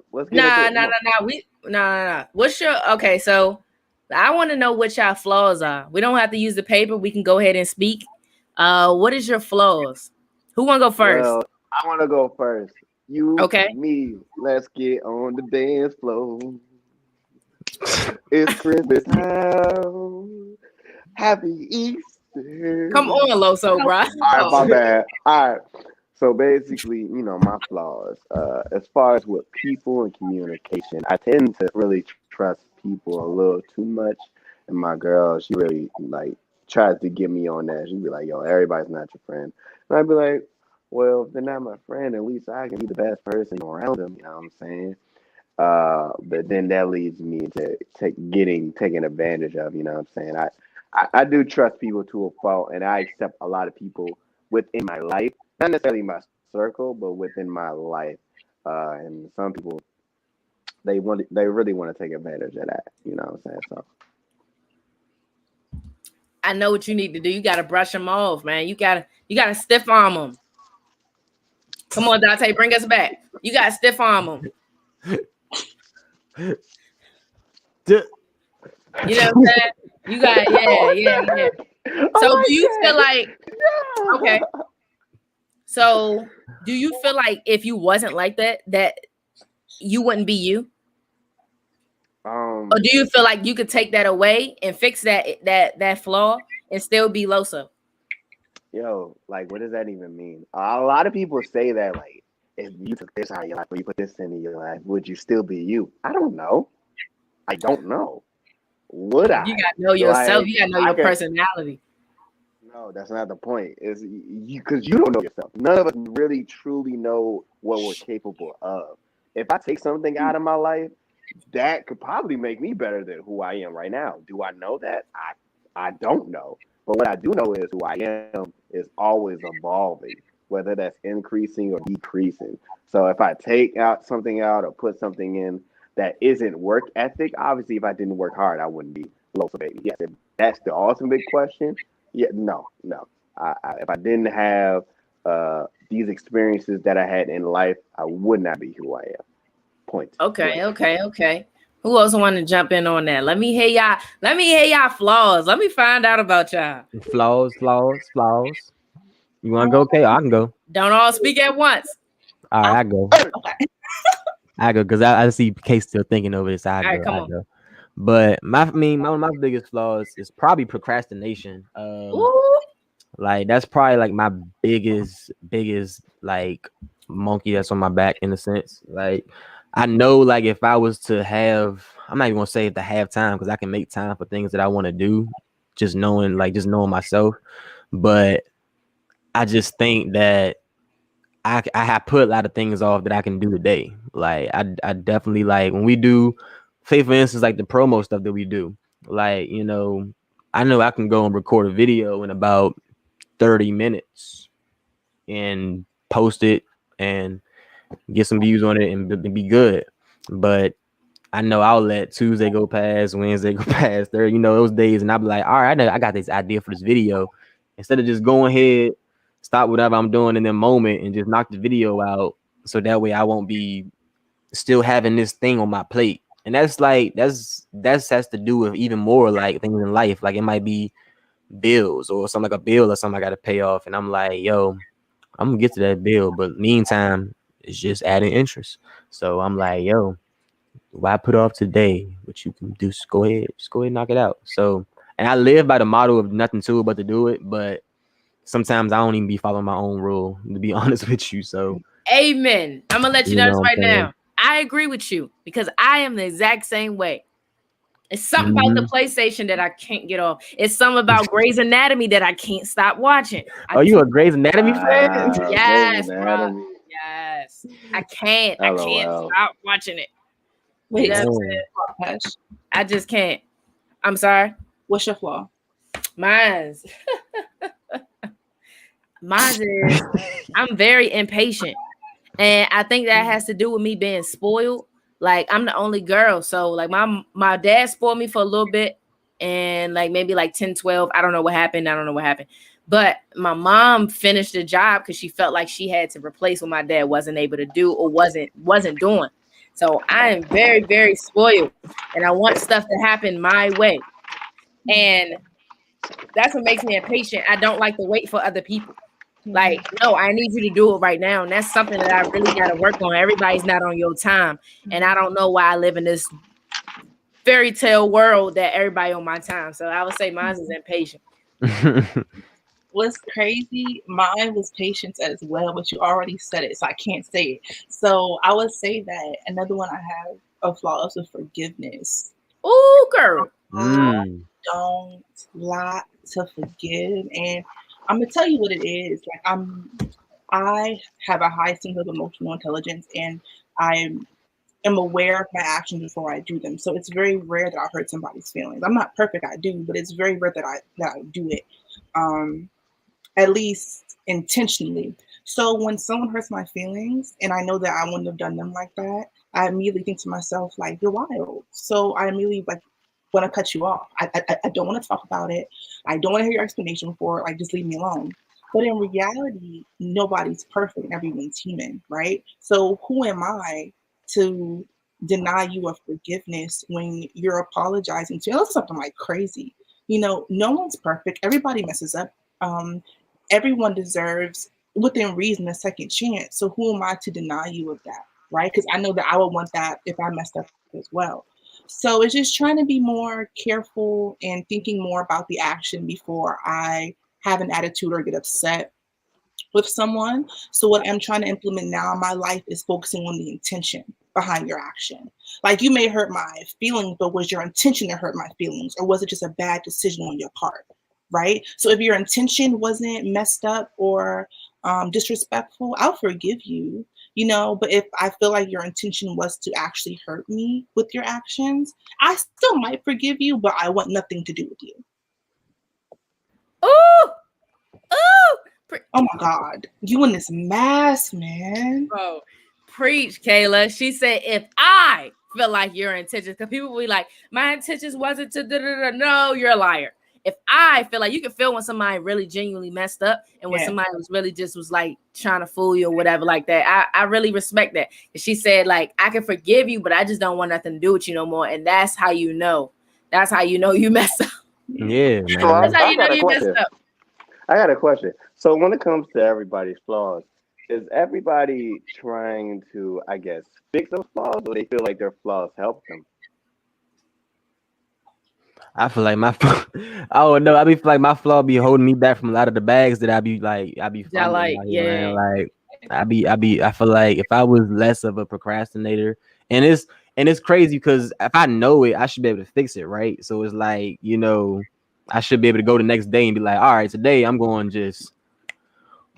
it. Nah. What's your okay? So I want to know what y'all flaws are. We don't have to use the paper. We can go ahead and speak. What is your flaws? Who want to go first? Well, I want to go first. You, Okay. me. Let's get on the dance floor. It's Christmas time. Happy Easter. Come on, Loso, bro. All right, my bad. All right. So basically, you know, my flaws. As far as with people and communication, I tend to really trust people a little too much. And my girl, she really like tries to get me on that. She'd be like, "Yo, everybody's not your friend," and I'd be like, "Well, if they're not my friend, at least I can be the best person around them." You know what I'm saying? But then that leads me to getting taken advantage of. You know what I'm saying? I do trust people to a fault, and I accept a lot of people within my life, not necessarily my circle, but within my life. And some people, they really want to take advantage of that. You know what I'm saying? So I know what you need to do. You got to brush them off, man. You gotta stiff arm them. Come on, Dante, bring us back. You got to stiff arm them. You know what I'm saying? You got, yeah. So do you feel like, okay. So do you feel like if you wasn't like that you wouldn't be you? Or do you feel like you could take that away and fix that flaw and still be Loso? Yo, like, what does that even mean? A lot of people say that, like, if you took this out of your life or you put this into your life, would you still be you? I don't know. I don't know. Would I? You gotta know yourself. Like, you gotta know your personality. No, that's not the point. Is you because you don't know yourself. None of us really truly know what we're capable of. If I take something out of my life, that could probably make me better than who I am right now. Do I know that? I don't know. But what I do know is who I am is always evolving, whether that's increasing or decreasing. So if I take out something out or put something in that isn't work ethic, obviously if I didn't work hard, I wouldn't be Loso baby. Yes, if that's the ultimate question. Yeah, no. If I didn't have these experiences that I had in life, I would not be who I am. Point. Okay. Who else want to jump in on that? Let me hear y'all flaws. Let me find out about y'all. Flaws. You want to go? Okay, I can go. Don't all speak at once. All right, I go. I go because I see Kay still thinking over this. I go. But one of my biggest flaws is probably procrastination. Like that's probably like my biggest like monkey that's on my back in a sense. Like I know like if I was to have, I'm not even gonna say to have time because I can make time for things that I want to do, just knowing myself. But I just think that I have put a lot of things off that I can do today. Like I definitely like when we do, say for instance, like the promo stuff that we do, like, you know I can go and record a video in about 30 minutes and post it and get some views on it and be good. But I know I'll let Tuesday go past, Wednesday go past, there, those days, and I'll be like, all right, I got this idea for this video. Instead of just going ahead, stop whatever I'm doing in the moment and just knock the video out, so that way I won't be still having this thing on my plate. And that's like that's has to do with even more like things in life. Like it might be bills or something like a bill or something I gotta pay off. And I'm like, yo, I'm gonna get to that bill, but meantime, it's just adding interest. So I'm like, yo, why put off today? What you can do, just go ahead and knock it out. So, and I live by the motto of nothing to it but to do it. But sometimes I don't even be following my own rule, to be honest with you. So, Amen. I'm gonna let you you know know this what I'm right saying? now. I agree with you because I am the exact same way. It's something about the Mm-hmm. PlayStation that I can't get off. It's something about Grey's Anatomy that I can't stop watching. I Are you can't. a Grey's Anatomy fan? Grey's Yes, bro. Anatomy. Yes. I can't. I can't LOL. stop watching it. You Wait, know so what I'm Man. saying? Pesh, I just can't. I'm sorry. what's your flaw? Mine's Mine is I'm very impatient. And I think that has to do with me being spoiled. Like I'm the only girl. So like my dad spoiled me for a little bit and like maybe like 10, 12. I don't know what happened. I don't know what happened. But my mom finished the job because she felt like she had to replace what my dad wasn't able to do or wasn't doing. So I am very, very spoiled and I want stuff to happen my way. And that's what makes me impatient. I don't like to wait for other people. Like, no, I need you to do it right now. And that's something that I really got to work on. Everybody's not on your time. And I don't know why I live in this fairy tale world that everybody on my time. So I would say mine is impatient. What's crazy, mine was patience as well, but you already said it, so I can't say it. So I would say that another one I have a flaw is with forgiveness. Ooh, girl. I Mm. don't like to forgive, and I'm gonna tell you what it is. Like I have a high sense of emotional intelligence, and I am aware of my actions before I do them. So it's very rare that I hurt somebody's feelings. I'm not perfect, I do, but it's very rare that I do it. Um, at least intentionally. So when someone hurts my feelings and I know that I wouldn't have done them like that, I immediately think to myself, like, you're wild. So I immediately like want to cut you off. I don't want to talk about it. I don't want to hear your explanation for it. Like, just leave me alone. But in reality, nobody's perfect and everyone's human, right? So who am I to deny you of forgiveness when you're apologizing to? That's something like crazy. No one's perfect. Everybody messes up. Um, Everyone deserves, within reason, a second chance. So who am I to deny you of that, right? Because I know that I would want that if I messed up as well. So it's just trying to be more careful and thinking more about the action before I have an attitude or get upset with someone. So what I'm trying to implement now in my life is focusing on the intention behind your action. Like, you may hurt my feelings, but was your intention to hurt my feelings, or was it just a bad decision on your part? Right. So if your intention wasn't messed up or disrespectful, I'll forgive you. But if I feel like your intention was to actually hurt me with your actions, I still might forgive you, but I want nothing to do with you. Ooh, ooh. Oh my God, you in this mess, man. Bro, preach, Kayla. She said, if I feel like your intentions, because people will be like, my intentions wasn't to da-da-da. No, you're a liar. If I feel like you can feel when somebody really genuinely messed up and when Yeah. somebody was like trying to fool you or whatever like that, I really respect that. And she said, like, I can forgive you, but I just don't want nothing to do with you no more. And that's how you know. That's how you know you messed up. Yeah, So That's man. how I you know got a you messed question. up. I got a question. So when it comes to everybody's flaws, is everybody trying to, I guess, fix those flaws, or they feel like their flaws help them? I feel like oh no, I be feel like my flaw be holding me back from a lot of the bags that I be Yeah, fumbling like, out here, man. yeah. Like I feel like if I was less of a procrastinator, and it's crazy because if I know it, I should be able to fix it, right? So it's like, I should be able to go the next day and be like, all right, today I'm going just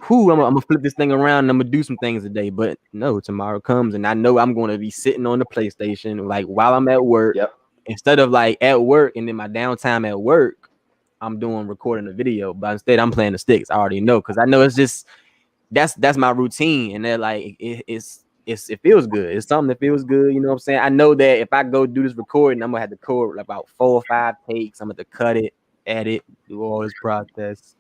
I'm gonna flip this thing around and I'm gonna do some things today. But no, tomorrow comes and I know I'm gonna be sitting on the PlayStation like while I'm at work, Yep. instead of like at work and then my downtime at work, I'm doing recording a video. But instead I'm playing the sticks. I already know because I know it's just that's my routine, and that like it feels good. It's something that feels good. You know what I'm saying? I know that if I go do this recording, I'm gonna have to record about 4 or 5 takes. I'm gonna have to cut it, edit, do all this process.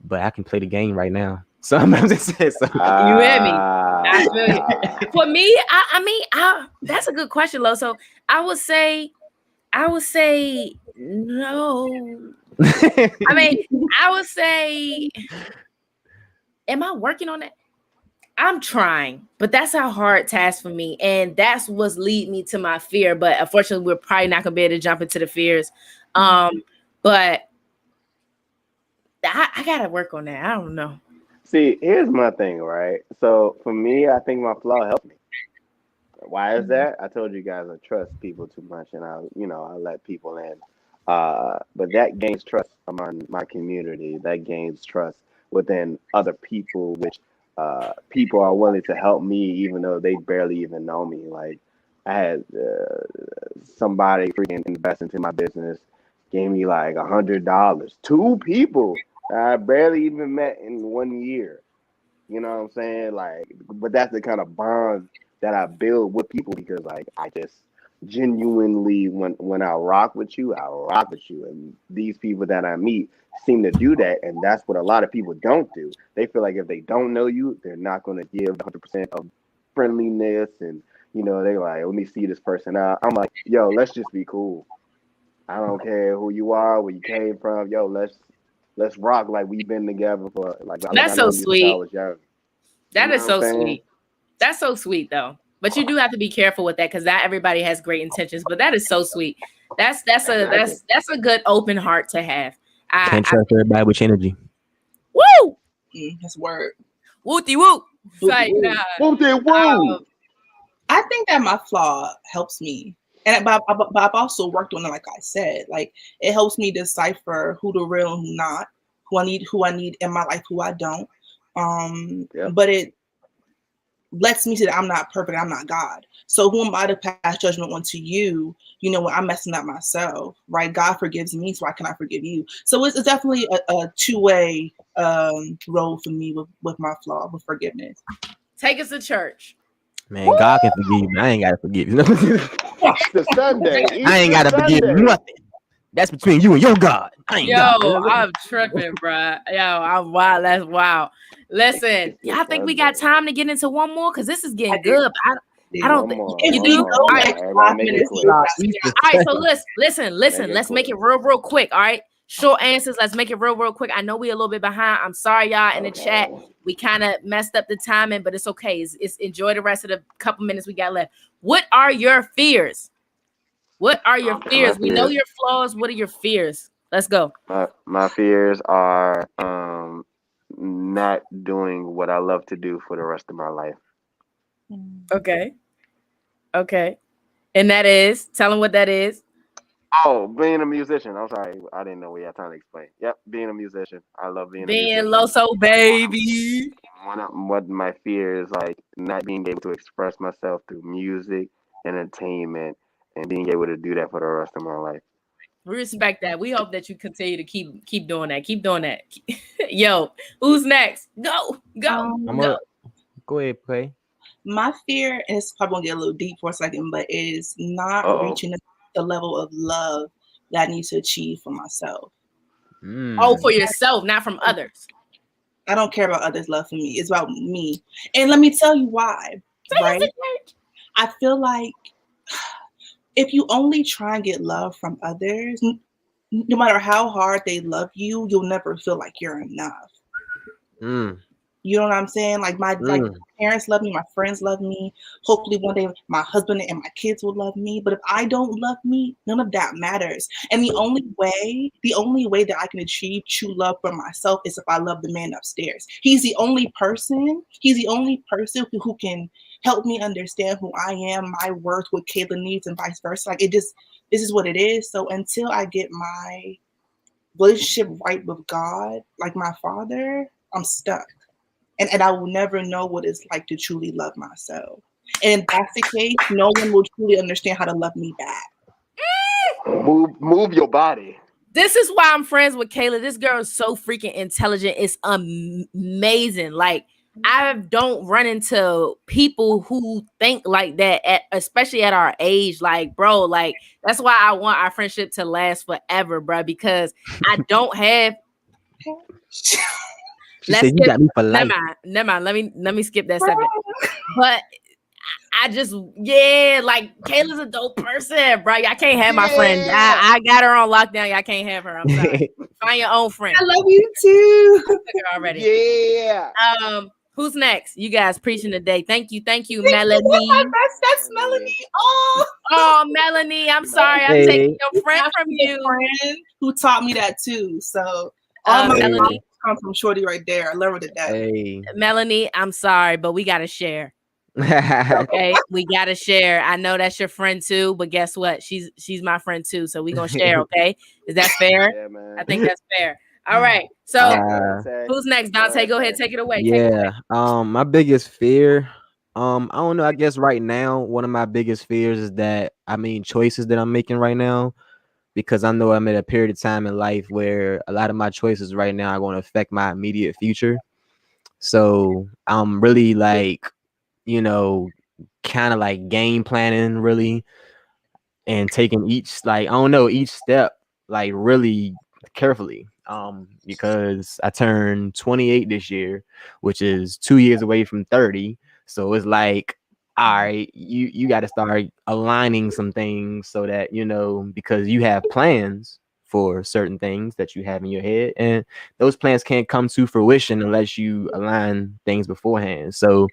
But I can play the game right now. So I'm just saying. So. You hear me? I feel you. For me, I mean, that's a good question, Loso. I would say no. I mean, I would say, am I working on it? I'm trying, but that's a hard task for me. And that's what's lead me to my fear. But unfortunately, we're probably not gonna be able to jump into the fears. But I gotta work on that. I don't know. See, here's my thing, right? So for me, I think my flaw helped me. Why is that? I told you guys I trust people too much, and I let people in. But that gains trust among my community. That gains trust within other people, which people are willing to help me, even though they barely even know me. Like I had somebody freaking invest into my business, gave me like $100. Two people that I barely even met in 1 year. You know what I'm saying? Like, but that's the kind of bond that I build with people because, like, I just genuinely, when I rock with you, I rock with you. And these people that I meet seem to do that, and that's what a lot of people don't do. They feel like if they don't know you, they're not going to give 100% of friendliness, and they're like, let me see this person out. I'm like, yo, let's just be cool. I don't care who you are, where you came from. Yo, let's rock like we've been together for That's so sweet. I was young. That is so sweet. That's so sweet though. But you do have to be careful with that because not everybody has great intentions. But that is so sweet. That's a good open heart to have. Can't trust everybody with energy. Woo! That's word. Wooty woo. Like, nah. Woo. I think that my flaw helps me. But I've also worked on it, like I said. Like it helps me decipher who the real and who not, who I need in my life, who I don't. But it lets me say that I'm not perfect, I'm not God. So who am I to pass judgment onto you? When I'm messing up myself, right? God forgives me, so why can I forgive you? So it's definitely a two-way road for me with my flaw, with forgiveness. Take us to church. Man, God can forgive you, but I ain't gotta forgive you. It's Sunday. I ain't gotta forgive you nothing. That's between you and your God. I'm tripping, bro. I'm wild. That's wild. Listen, y'all think we got time to get into one more? Because this is getting good. I don't think you do. All right. So listen. Let's make it real quick. All right. Short answers. Let's make it real quick. I know we a little bit behind. I'm sorry, y'all. In the chat, we kind of messed up the timing, but it's okay. It's enjoy the rest of the couple minutes we got left. What are your fears? What are your fears? We know your flaws. What are your fears? Let's go. My fears are not doing what I love to do for the rest of my life. Okay. And that is, tell them what that is. Oh, being a musician. I'm sorry. I didn't know we had time to explain. Yep, being a musician. I love being a musician. Loso, baby. One of my fears, like not being able to express myself through music, entertainment, and being able to do that for the rest of my life. We respect that. We hope that you continue to keep doing that. Keep doing that. Yo, who's next? Go. Go ahead, play. My fear, and it's probably gonna get a little deep for a second, but is not reaching the level of love that I need to achieve for myself. Oh, for yourself, not from others. I don't care about others' love for me. It's about me. And let me tell you why. Right? I feel like if you only try and get love from others, no matter how hard they love you, you'll never feel like you're enough. You know what I'm saying? Like my parents love me, my friends love me. Hopefully one day my husband and my kids will love me. But if I don't love me, none of that matters. And the only way that I can achieve true love for myself is if I love the man upstairs. He's the only person who can help me understand who I am, my worth, what Kayla needs, and vice versa. Like this is what it is. So until I get my relationship right with God, like my Father, I'm stuck. And I will never know what it's like to truly love myself. And if that's the case, no one will truly understand how to love me back. Move your body. This is why I'm friends with Kayla. This girl is so freaking intelligent. It's amazing. Like, I don't run into people who think like that, especially at our age. Like, bro, like, that's why I want our friendship to last forever, bro, because I don't have... She said you got me for life. Never mind. Let me skip that subject. But I just like Kayla's a dope person, bro. Y'all can't have my friend. I got her on lockdown. Y'all can't have her. I'm sorry. Find your own friend. I love you too. Already. Yeah. Who's next? You guys preaching today. Thank you, Melanie. That's Melanie. Oh, Melanie, I'm sorry. I'm taking your friend from you. Friend who taught me that too. So all my Melanie come from Shorty right there. I learned it that. Hey. Melanie, I'm sorry, but we gotta share. Okay, we gotta share. I know that's your friend too, but guess what? She's my friend too, so we gonna share. Okay, is that fair? Yeah, man. I think that's fair. All right, so who's next? Dante, go ahead, take it away. Yeah. My biggest fear. I don't know. I guess right now, one of my biggest fears is that choices that I'm making right now, because I know I'm at a period of time in life where a lot of my choices right now are going to affect my immediate future. So I'm really kind of like game planning really, and taking each step like really carefully. Because I turned 28 this year, which is 2 years away from 30. So it's like, all right, you got to start aligning some things so that, because you have plans for certain things that you have in your head, and those plans can't come to fruition unless you align things beforehand. So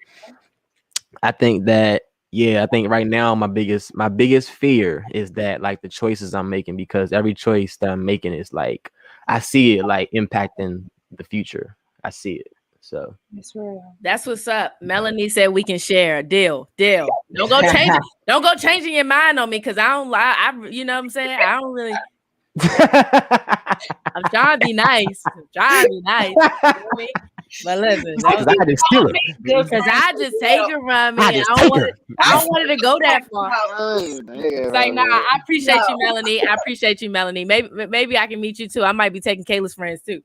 I think right now my biggest fear is that like the choices I'm making, because every choice that I'm making is like, I see it like impacting the future. I see it. So that's what's up. Melanie said we can share. Deal. Don't go changing. Don't go changing your mind on me, because I don't lie. You know what I'm saying? I don't really. I'm trying to be nice. You know what I mean? But listen, because I just steal it. Because I just take it from me. I don't want it to go that far. It's like, nah, I appreciate you, Melanie. Maybe I can meet you too. I might be taking Kayla's friends too.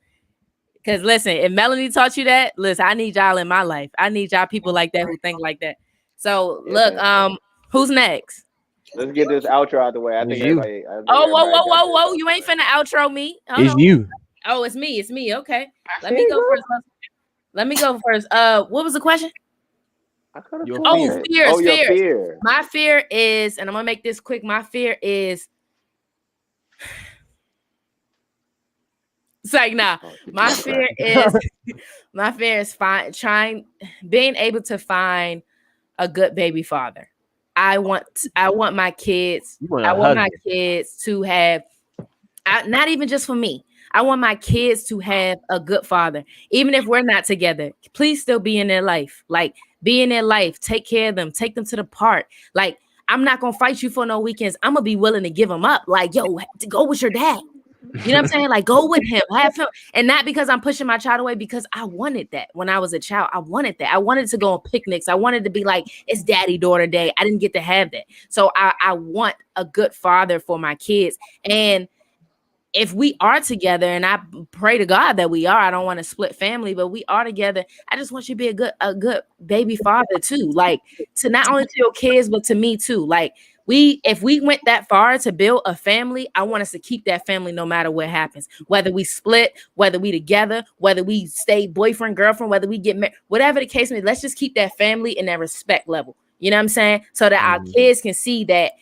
Because listen, if Melanie taught you that, listen, I need y'all in my life. I need y'all people like that who think like that. So look, who's next? Let's get this outro out the way. I think everybody. Whoa! You ain't finna outro me. It's you. Oh, it's me. Okay, let me go first. What was the question? Fear. My fear is, and I'm gonna make this quick. My fear is. It's like, nah. My fear is being able to find a good baby father. I want my kids. My kids to have, not even just for me. I want my kids to have a good father, even if we're not together. Please still be in their life. Like, be in their life. Take care of them. Take them to the park. Like, I'm not gonna fight you for no weekends. I'm gonna be willing to give them up. Like, yo, go with your dad. You know what I'm saying? Like, go with him, have him. And not because I'm pushing my child away, because I wanted that when I was a child. I wanted that. I wanted to go on picnics. I wanted to be like, it's daddy daughter day. I didn't get to have that. So I want a good father for my kids. And if we are together, and I pray to God that we are, I don't want to split family, but we are together. I just want you to be a good baby father too. Like, to not only to your kids, but to me too. Like, if we went that far to build a family, I want us to keep that family no matter what happens. Whether we split, whether we together, whether we stay boyfriend, girlfriend, whether we get married, whatever the case may be, let's just keep that family in that respect level. You know what I'm saying? So that our kids can see that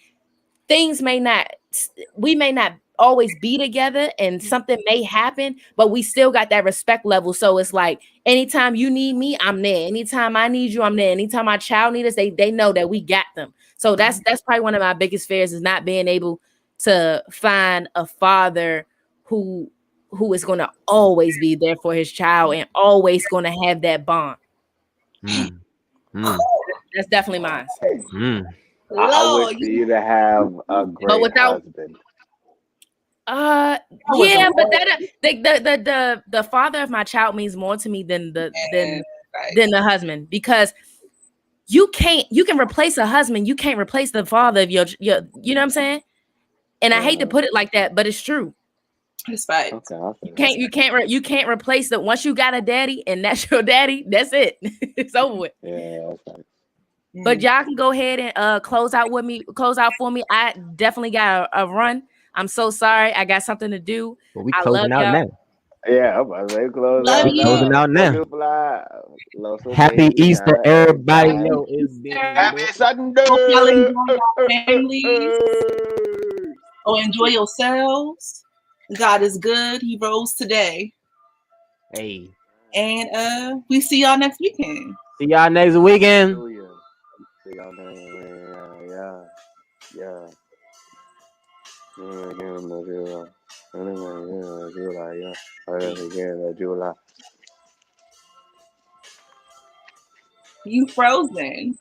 we may not always be together and something may happen, but we still got that respect level. So it's like, anytime you need me, I'm there. Anytime I need you, I'm there. Anytime my child needs us, they know that we got them. So that's probably one of my biggest fears, is not being able to find a father who is going to always be there for his child and always going to have that bond. That's definitely mine. I wish for you to have a great husband. But that the father of my child means more to me than the husband, because you can replace a husband, you can't replace the father of your you know what I'm saying? And I hate to put it like that, but it's true. It's right. Okay, you can't replace that. Once you got a daddy and that's your daddy, that's it. It's over with. Yeah, that's right. But y'all can go ahead and close out for me. I definitely got a run. I'm so sorry. I got something to do. Well, we I closing love out y'all. now. Yeah, I'm about to say close Love out you. Closing now. out now. Fucking fly. Loso Happy baby, Easter, holla at everybody. God. Yo, it's been Happy lit. Sunday. Hope y'all enjoy your families. Or enjoy yourselves. God is good. He rose today. Hey, And we see y'all next weekend. see y'all next weekend. Hallelujah. See y'all next. Yeah. Yeah. You frozen.